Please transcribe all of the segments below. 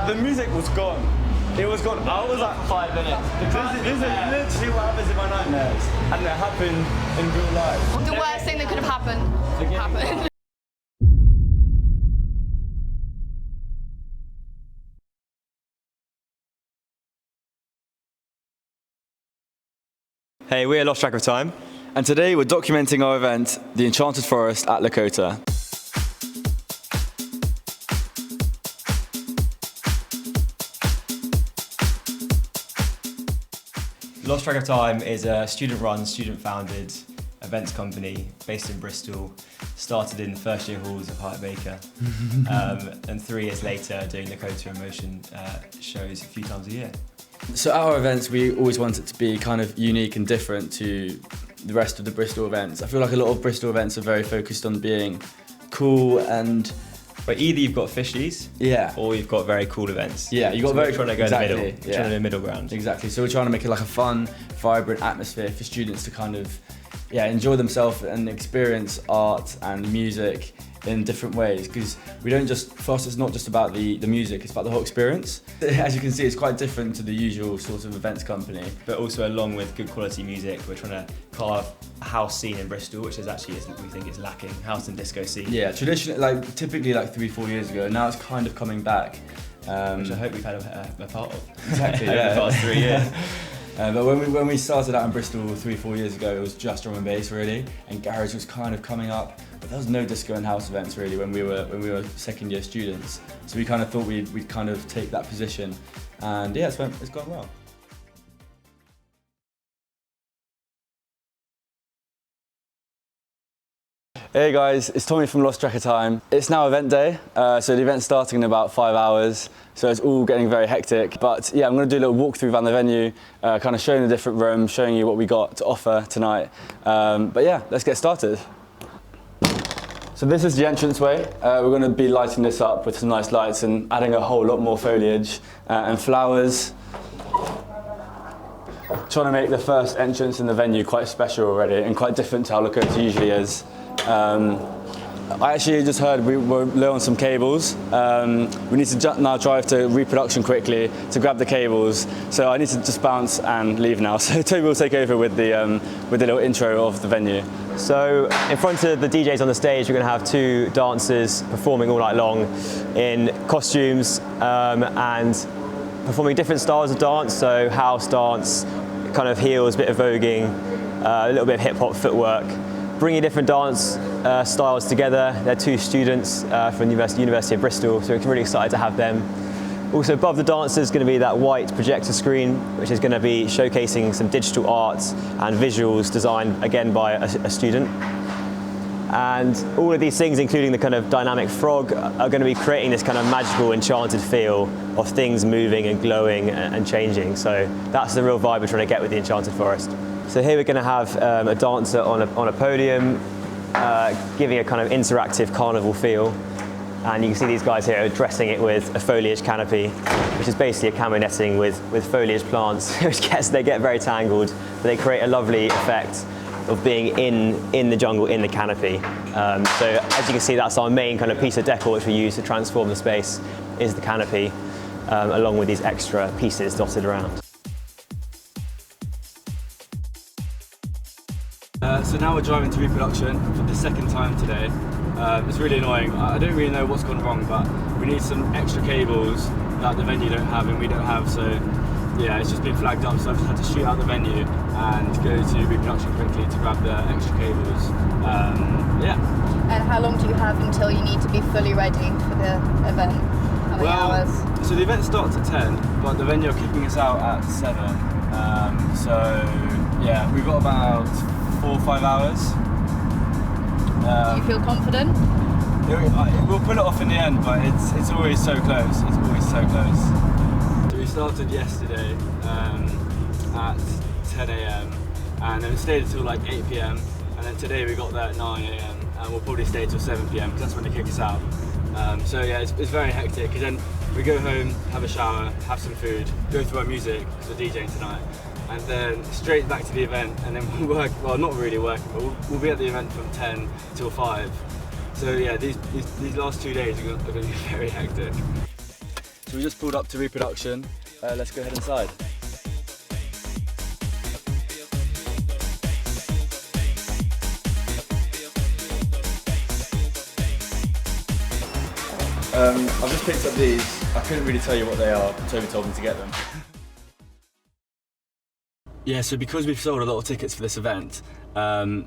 the music was gone. It was gone. I was like 5 minutes. This is literally what happens in my nightmares, and it happened in real life. The worst thing that could have happened happened. Hey, we're Lost Track of Time, and today we're documenting our event, the Enchanted Forest at Lakota. Lost Track of Time is a student-run, student-founded events company based in Bristol, started in the first year halls of Hart Baker, and 3 years later doing Lakota in Motion shows a few times a year. So at our events, we always want it to be kind of unique and different to the rest of the Bristol events. I feel like a lot of Bristol events are very focused on being cool and... But either you've got fishies, or you've got very cool events. Yeah, you've got very... We're trying to go in the middle. We're trying to do a middle ground. Exactly, so we're trying to make it like a fun, vibrant atmosphere for students to kind of, enjoy themselves and experience art and music in different ways, because we don't just, for us it's not just about the music, it's about the whole experience. As you can see, it's quite different to the usual sort of events company. But also along with good quality music, we're trying to carve a house scene in Bristol, which is actually, we think is lacking, house and disco scene. Yeah, traditionally, typically 3-4 years ago, now it's kind of coming back. Which I hope we've had a part of. Exactly, over the past 3 years. But when we started out in Bristol 3-4 years ago, it was just drum and bass really, and garage was kind of coming up. But there was no disco and house events really when we were second year students. So we kind of thought we'd kind of take that position, and yeah, it's gone well. Hey guys, it's Tommy from Lost Track of Time. It's now event day, so the event's starting in about 5 hours, so it's all getting very hectic. But yeah, I'm going to do a little walkthrough around the venue, kind of showing the different rooms, showing you what we got to offer tonight. But yeah, let's get started. So this is the entranceway. We're going to be lighting this up with some nice lights and adding a whole lot more foliage and flowers. Trying to make the first entrance in the venue quite special already and quite different to how Lakota usually is. I actually just heard we were low on some cables. We need to now drive to reproduction quickly to grab the cables. So I need to just bounce and leave now. So Toby will take over with the little intro of the venue. So in front of the DJs on the stage, we're going to have 2 dancers performing all night long in costumes and performing different styles of dance. So house dance, kind of heels, a bit of voguing, a little bit of hip hop footwork. Bringing different dance styles together. They're 2 students from the University of Bristol, so we're really excited to have them. Also above the dancers is going to be that white projector screen, which is going to be showcasing some digital art and visuals designed again by a student. And all of these things, including the kind of dynamic frog, are going to be creating this kind of magical, enchanted feel of things moving and glowing and changing. So that's the real vibe we're trying to get with the Enchanted Forest. So here we're going to have a dancer on a podium, giving a kind of interactive carnival feel. And you can see these guys here are dressing it with a foliage canopy, which is basically a camo netting with foliage plants, which they get very tangled, but they create a lovely effect of being in the jungle, in the canopy. So as you can see, that's our main kind of piece of decor which we use to transform the space, is the canopy, along with these extra pieces dotted around. So now we're driving to reproduction for the 2nd time today. It's really annoying. I don't really know what's gone wrong, but we need some extra cables that the venue don't have and we don't have, so yeah, it's just been flagged up, so I've just had to shoot out the venue and go to reproduction quickly to grab the extra cables. And how long do you have until you need to be fully ready for the event? How many hours? So the event starts at 10, but the venue are kicking us out at 7. So yeah, we've got about 4 or 5 hours. Do you feel confident? We'll pull it off in the end, but it's always so close. It's always so close. So we started yesterday at 10 AM and then we stayed until like 8 PM, and then today we got there at 9 AM and we'll probably stay till 7 PM because that's when they kick us out. So yeah, it's very hectic, because then we go home, have a shower, have some food, go through our music because we're DJing tonight, and then straight back to the event, and then we'll work, well not really working, but we'll be at the event from 10 till 5. So yeah, these last 2 days are going to be very hectic. So we just pulled up to reproduction. Let's go ahead inside. I've just picked up these. I couldn't really tell you what they are. Toby told me to get them. Yeah, so because we've sold a lot of tickets for this event,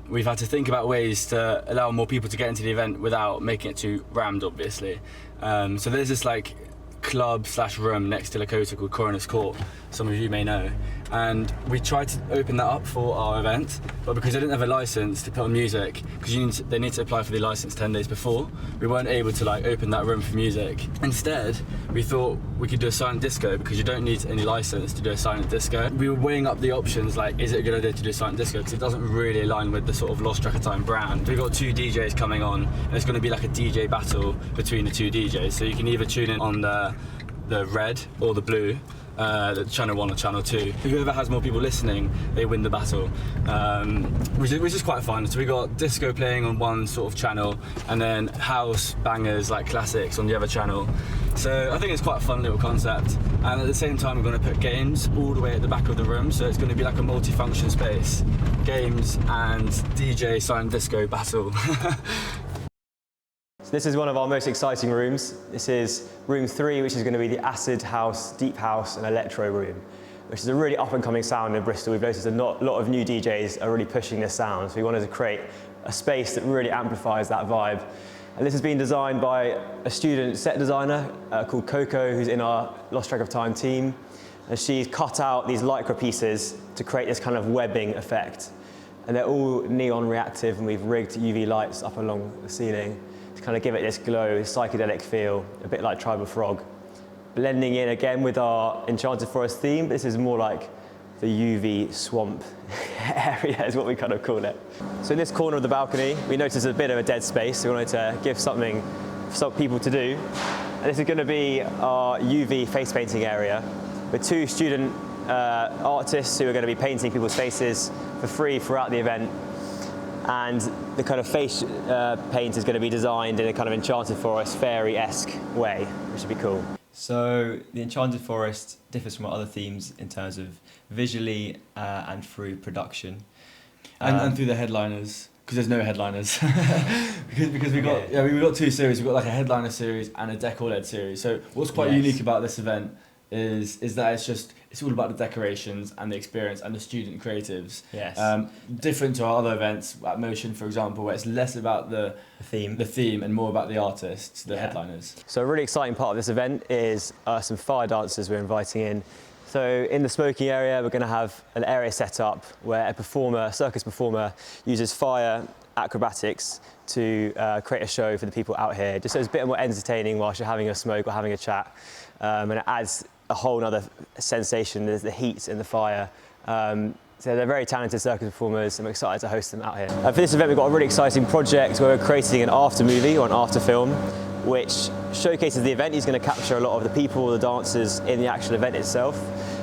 we've had to think about ways to allow more people to get into the event without making it too rammed, obviously. So there's this like club/room next to Lakota called Coroner's Court, some of you may know, and we tried to open that up for our event, but because they didn't have a license to put on music, because they need to apply for the license 10 days before, we weren't able to like open that room for music. Instead, we thought we could do a silent disco, because you don't need any license to do a silent disco. We were weighing up the options, like is it a good idea to do a silent disco, because it doesn't really align with the sort of Lost Track of Time brand. We've got 2 DJs coming on, and it's going to be like a DJ battle between the 2 DJs, so you can either tune in on the red or the blue, the channel 1 or channel 2. Whoever has more people listening, they win the battle, which is quite fun. So we got disco playing on one sort of channel, and then house bangers like classics on the other channel. So I think it's quite a fun little concept. And at the same time, we're going to put games all the way at the back of the room, so it's going to be like a multi-function space. Games and DJ silent disco battle. So this is one of our most exciting rooms. This is room 3, which is going to be the acid house, deep house and electro room, which is a really up and coming sound in Bristol. We've noticed a lot of new DJs are really pushing this sound, so we wanted to create a space that really amplifies that vibe. And this has been designed by a student set designer called Coco, who's in our Lost Track of Time team. And she's cut out these lycra pieces to create this kind of webbing effect. And they're all neon reactive, and we've rigged UV lights up along the ceiling to kind of give it this glow, this psychedelic feel, a bit like Tribal Frog. Blending in again with our Enchanted Forest theme, but this is more like the UV swamp area is what we kind of call it. So in this corner of the balcony, we noticed a bit of a dead space, so we wanted to give something for some people to do. And this is going to be our UV face painting area with 2 student artists who are going to be painting people's faces for free throughout the event. And the kind of face paint is going to be designed in a kind of Enchanted Forest fairy-esque way, which would be cool. So the Enchanted Forest differs from our other themes in terms of visually and through production. And through the headliners, because there's no headliners. because we got 2 series. We've got like a headliner series and a decor-led series. So what's quite unique about this event is that it's all about the decorations and the experience and the student creatives. Yes. Different to our other events at Motion, for example, where it's less about the theme and more about the artists, the headliners. So a really exciting part of this event is some fire dancers we're inviting in. So in the smoking area, we're going to have an area set up where a circus performer, uses fire acrobatics to create a show for the people out here, just so it's a bit more entertaining whilst you're having a smoke or having a chat. And it adds a whole other sensation. There's the heat and the fire. So they're very talented circus performers, and we're excited to host them out here. For this event, we've got a really exciting project where we're creating an after movie or an after film, which showcases the event. He's going to capture a lot of the people, the dancers in the actual event itself,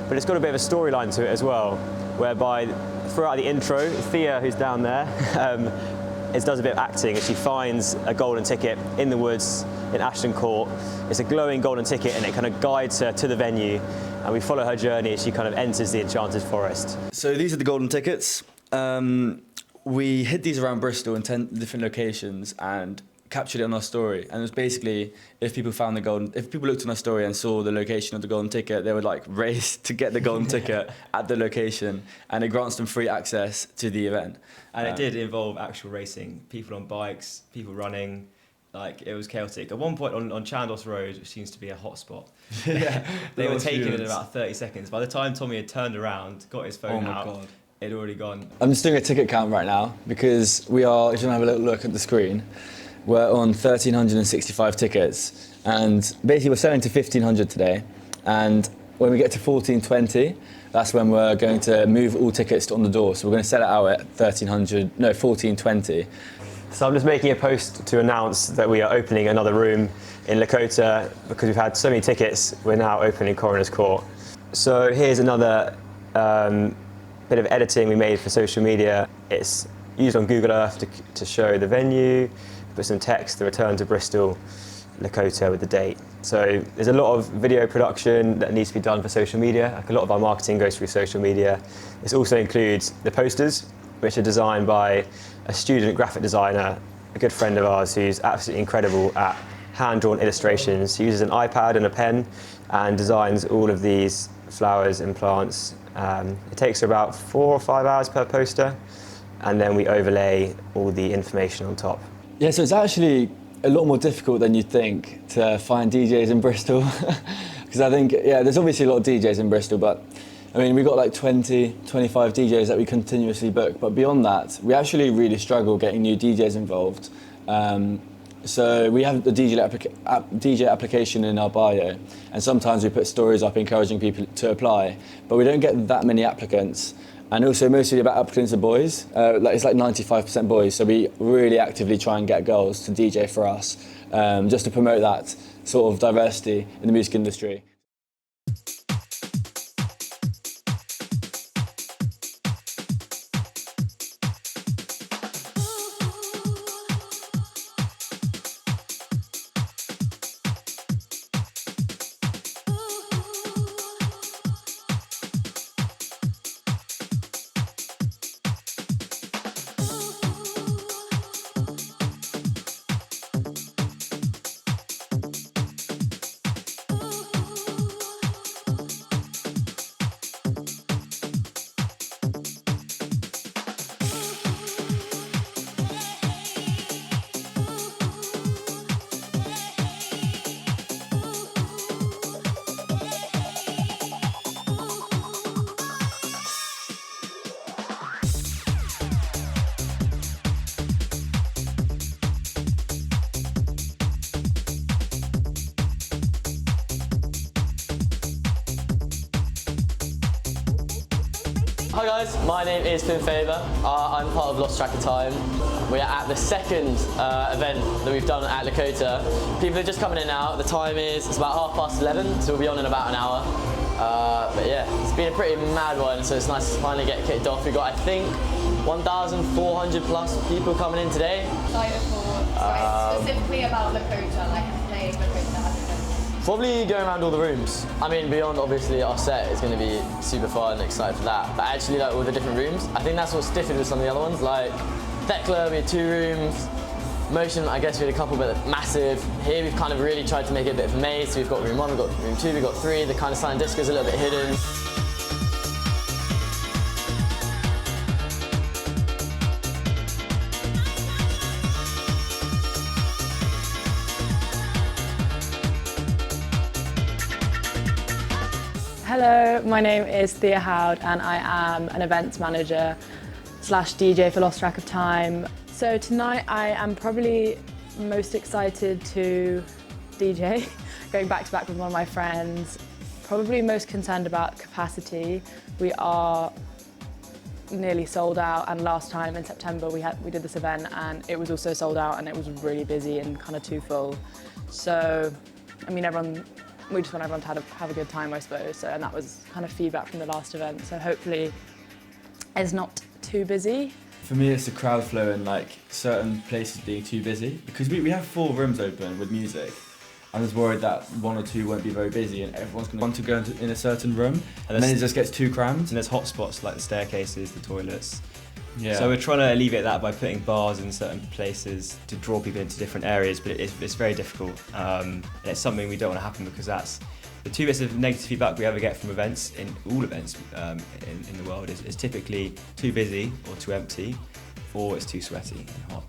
but it's got a bit of a storyline to it as well, whereby throughout the intro, Thea, who's down there, does a bit of acting, and she finds a golden ticket in the woods in Ashton Court. It's a glowing golden ticket, and it kind of guides her to the venue, and we follow her journey as she kind of enters the Enchanted Forest. So these are the golden tickets. We hid these around Bristol in 10 different locations and captured it on our story. And it was basically, if people looked on our story and saw the location of the golden ticket, they would like race to get the golden ticket at the location, and it grants them free access to the event. And it did involve actual racing, people on bikes, people running. Like, it was chaotic. At one point on Chandos Road, which seems to be a hot spot, they were taken in about 30 seconds. By the time Tommy had turned around, got his phone out, it'd already gone. I'm just doing a ticket count right now, because we are, if you want to have a little look at the screen, we're on 1,365 tickets, and basically we're selling to 1,500 today, and when we get to 1,420, that's when we're going to move all tickets on the door. So we're going to sell it out at 1,420. So I'm just making a post to announce that we are opening another room in Lakota. Because we've had so many tickets, we're now opening Coroner's Court. So here's another bit of editing we made for social media. It's used on Google Earth to show the venue, put some text, the return to Bristol. Lakota with the date. So there's a lot of video production that needs to be done for social media. Like a lot of our marketing goes through social media. This also includes the posters, which are designed by a student graphic designer, a good friend of ours who's absolutely incredible at hand-drawn illustrations. He uses an iPad and a pen and designs all of these flowers and plants. It takes about 4 or 5 hours per poster, and then we overlay all the information on top. Yeah, so it's actually a lot more difficult than you'd think to find DJs in Bristol. Because I think, yeah, there's obviously a lot of DJs in Bristol, but I mean, we've got like 20, 25 DJs that we continuously book, but beyond that, we actually really struggle getting new DJs involved. So we have the DJ application in our bio, and sometimes we put stories up encouraging people to apply, but we don't get that many applicants. And also most of the applicants are boys, it's like 95% boys, so we really actively try and get girls to DJ for us, just to promote that sort of diversity in the music industry. Hi guys, my name is Finn Faber. I'm part of Lost Track of Time. We are at the second event that we've done at Lakota. People are just coming in now. The time it's about 11:30, so we'll be on in about an hour. But yeah, it's been a pretty mad one, so it's nice to finally get kicked off. We've got, I think, 1,400 plus people coming in today. Excited for specifically about Lakota, like playing Lakota. Probably going around all the rooms. I mean, beyond obviously our set, it's going to be super fun, excited for that. But actually, like all the different rooms, I think that's what's different with some of the other ones. Like Thekla, we had 2 rooms. Motion, I guess we had a couple, but massive. Here we've kind of really tried to make it a bit of a maze. So we've got room 1, we've got room 2, we've got 3. The kind of silent disco is a little bit hidden. Hello, my name is Thea Howd and I am an events manager / DJ for Lost Track of Time. So tonight I am probably most excited to DJ, going back to back with one of my friends. Probably most concerned about capacity. We are nearly sold out, and last time in September we did this event and it was also sold out and it was really busy and kind of too full. So, I mean, we just want everyone to have a good time, I suppose. So, and that was kind of feedback from the last event. So hopefully it's not too busy. For me, it's the crowd flow and like certain places being too busy, because we have 4 rooms open with music. I'm just worried that 1 or 2 won't be very busy and everyone's going to want to go in a certain room, and then it just gets too crammed. And there's hot spots like the staircases, the toilets. Yeah. So we're trying to alleviate that by putting bars in certain places to draw people into different areas, but it's very difficult. And it's something we don't want to happen, because that's the 2 bits of negative feedback we ever get from events, in all events in the world, is typically too busy or too empty, or it's too sweaty and hot.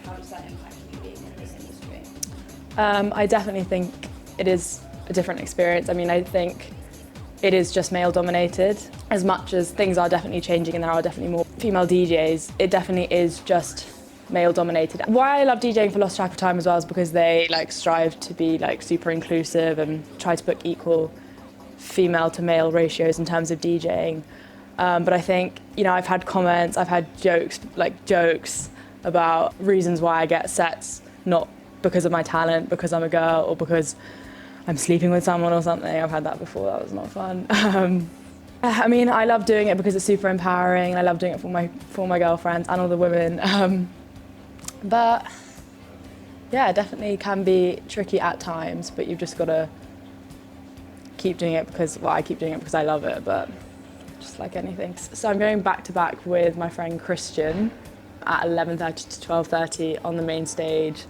How does that impact you being in this industry? I definitely think it is a different experience. I mean, I think it is just male dominated. As much as things are definitely changing and there are definitely more female DJs, it definitely is just male dominated. Why I love DJing for Lost Track of Time as well is because they like strive to be like super inclusive and try to book equal female to male ratios in terms of DJing. But I think, you know, I've had comments, I've had jokes about reasons why I get sets, not because of my talent, because I'm a girl, or because I'm sleeping with someone or something. I've had that before, that was not fun. I mean, I love doing it because it's super empowering, and I love doing it for my girlfriends and all the women. But yeah, it definitely can be tricky at times, but you've just got to keep doing it because, well, I keep doing it because I love it, but just like anything. So I'm going back to back with my friend Christian at 11:30 to 12:30 on the main stage.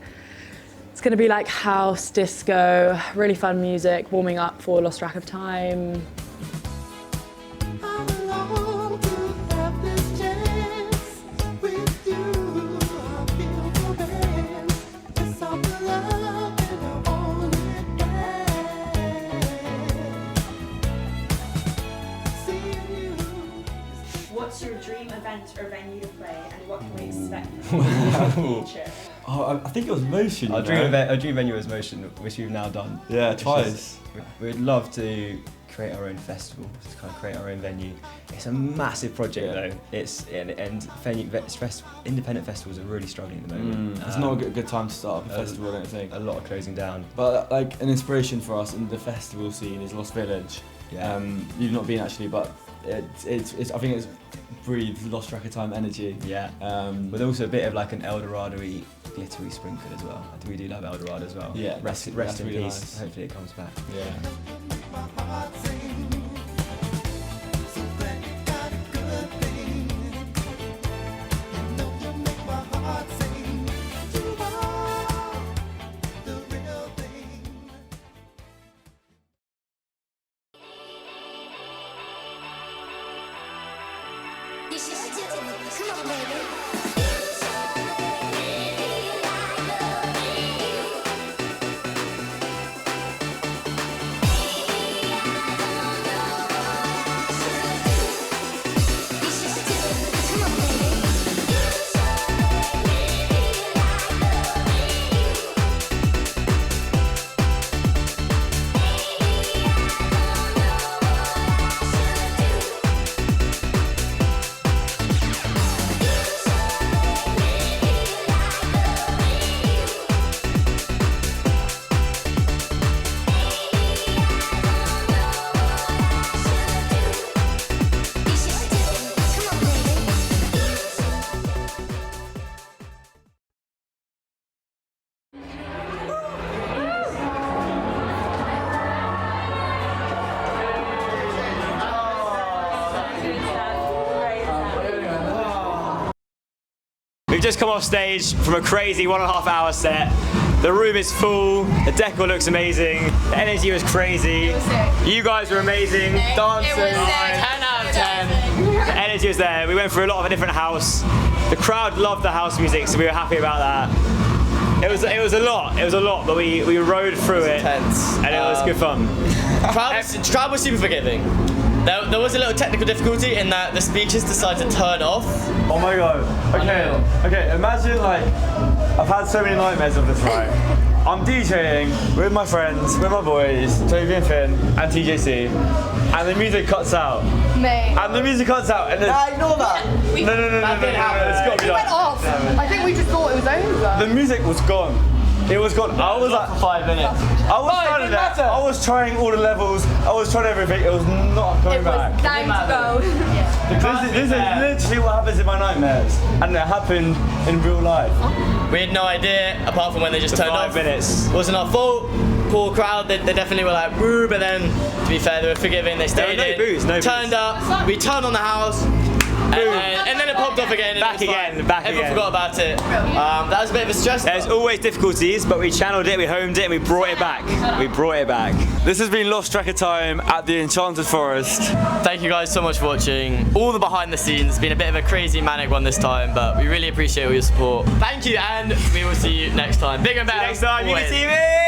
It's going to be like house, disco, really fun music, warming up for Lost Track of Time. What's your dream event or venue to play, and what can we expect from you in the future? Oh, I think it was Motion. Our dream venue was Motion, which we've now done. Yeah, twice. We'd love to create our own festival, to kind of create our own venue. It's a massive project though. Independent festivals are really struggling at the moment. It's not a good time to start up a festival, I don't think. A lot of closing down. But like an inspiration for us in the festival scene is Lost Village. Yeah. You've not been actually, but it's I think it's breathed Lost Track of Time energy. Yeah. With also a bit of like an Eldorado-y, glittery sprinkle as well. We do love Eldorado as well. Yeah. Rest in really peace. Nice. Hopefully it comes back. Yeah. Come on, baby. We've just come off stage from a crazy 1.5 hour set. The room is full, the decor looks amazing, the energy was crazy. You guys were amazing, dancing. 10 out of 10. The energy was there. We went through a lot of a different house. The crowd loved the house music, so we were happy about that. It was a lot, but we rode through it. Intense. And it was good fun. Crowd was super forgiving. There was a little technical difficulty in that the speakers decided to turn off. Oh my god. Okay, imagine like, I've had so many nightmares of this, right? I'm DJing with my friends, with my boys, Toby and Finn, and TJC, and the music cuts out. Mate. And the music cuts out, and then... Ignore that. No, it's gotta be It went done. off. I think we just thought it was over. The music was gone. It was gone. I was like, for 5 minutes. I was trying all the levels. I was trying everything. It was not coming back. Time to go. This is literally what happens in my nightmares, and it happened in real life. We had no idea, apart from when they just turned 5 off. minutes. It wasn't our fault. Poor crowd, they definitely were like, woo, but then, to be fair, they were forgiving, they stayed There were no in. boos. Turned up, we turned on the house, and then it popped off again. And Back it was again, fine. back Everyone again. forgot about it. That was a bit of a stress. There's always difficulties, but we channeled it, we homed it, and we brought it back. This has been Lost Track of Time at the Enchanted Forest. Thank you guys so much for watching. All the behind the scenes, it's been a bit of a crazy manic one this time, but we really appreciate all your support. Thank you, and we will see you next time. Bigger and better. Next time, you can always. see me!